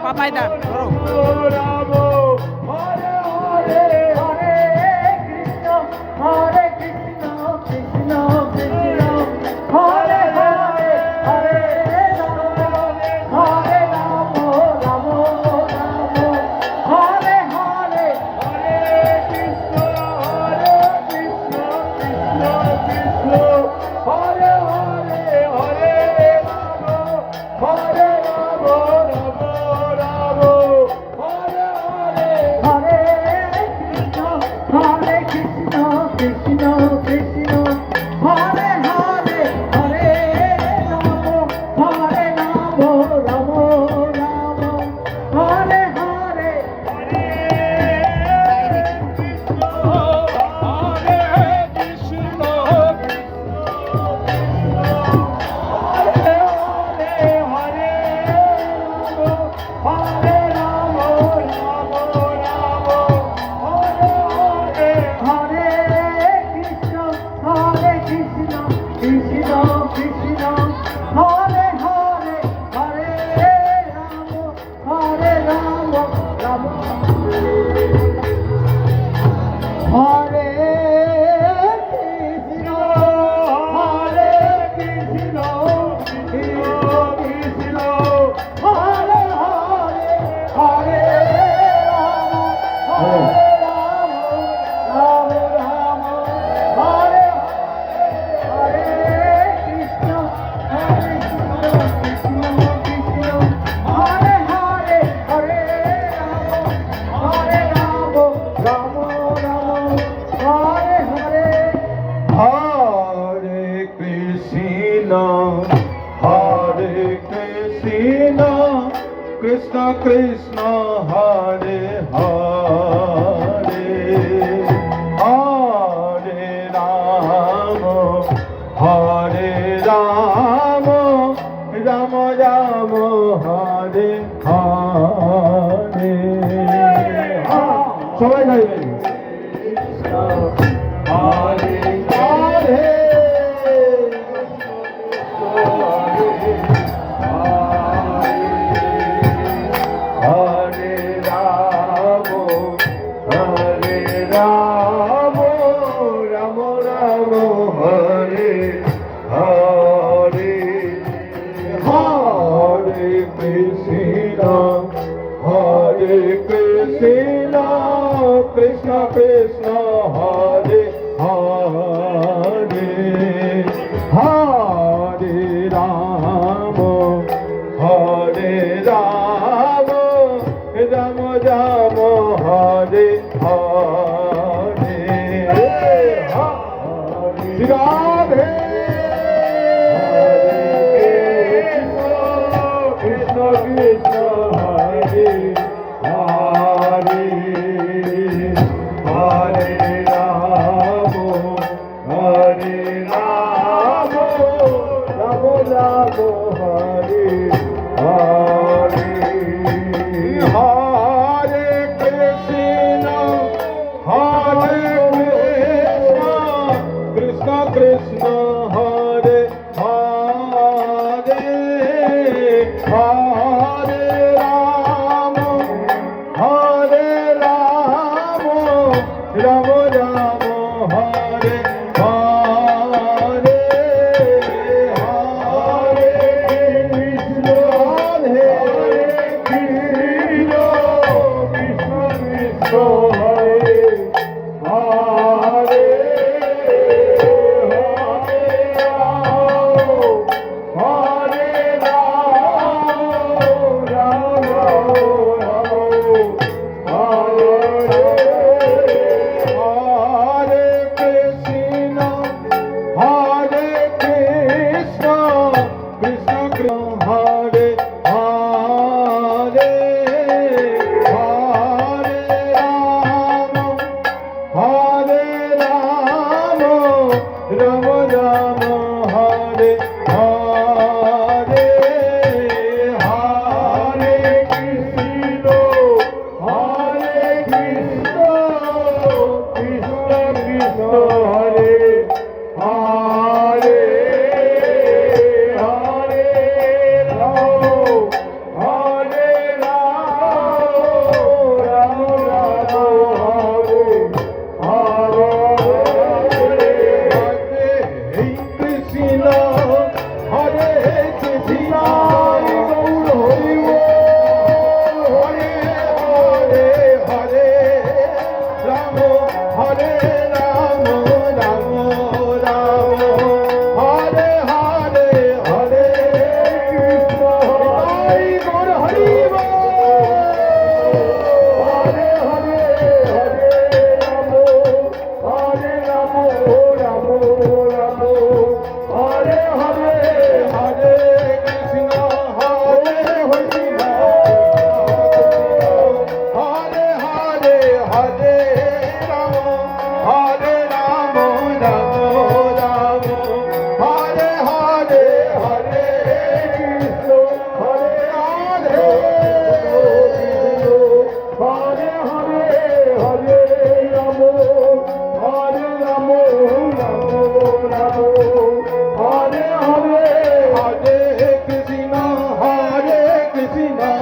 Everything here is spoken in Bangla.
পাপাই দা রাম হরে হরে হরে কৃষ্ণ হরে কৃষ্ণ কৃষ্ণ কৃষ্ণ হরে হরে হরে রাম হরে রাম রাম রাম হরে হরে হরে কৃষ্ণ কৃষ্ণ কৃষ্ণ হরে হরে হরে রাম হরে রাম রাম রাম হরে হরে হরে কৃষ্ণ কৃষ্ণ কৃষ্ণ কৃষ্ণ হরে হরে হরে রাম রাম রাম হরে হরে হরে কৃষ্ণ হরে কৃষ্ণ হরে হরে হরে রাম রাম রাম হরে হরে কৃষ্ণ কৃষ্ণ কৃষ্ণ কৃষ্ণ হরে হরে হরে রাম রাম হরে কৃষ্ণ হরে কৃষ্ণ কৃষ্ণ হরে হরে হরে রাম রাম রাম হরে হরে কৃষ্ণ কৃষ্ণ কৃষ্ণ হরে হরে হরে রাম রাম রাম হরে হরে হরে কৃষ্ণ কৃষ্ণ কৃষ্ণ হরে হরে হরে রাম রাম রাম রাম হরে হরে সবাই গাইবেন হরে হরে হরে রাম রাম রাম রাম হরে হরে হরে কৃষ্ণ কৃষ্ণ কৃষ্ণ হরে হরে হরে রাম রাম রাম রাম হরে হরে রাধে কৃষ্ণ কৃষ্ণ হরে হরে হরে রাম রাম রাম হরে হরে হরে কৃষ্ণ কৃষ্ণ কৃষ্ণ হরে হরে হরে রাম রাম রাম হরে হরে হরে কৃষ্ণ কৃষ্ণ কৃষ্ণ হরে হরে হরে রাম হরে কৃষ্ণ কৃষ্ণ কৃষ্ণ হরে হরে হরে রাম রাম রাম হরে হরে হরে কৃষ্ণ কৃষ্ণ কৃষ্ণ হরে হরে হরে রাম কৃষ্ণ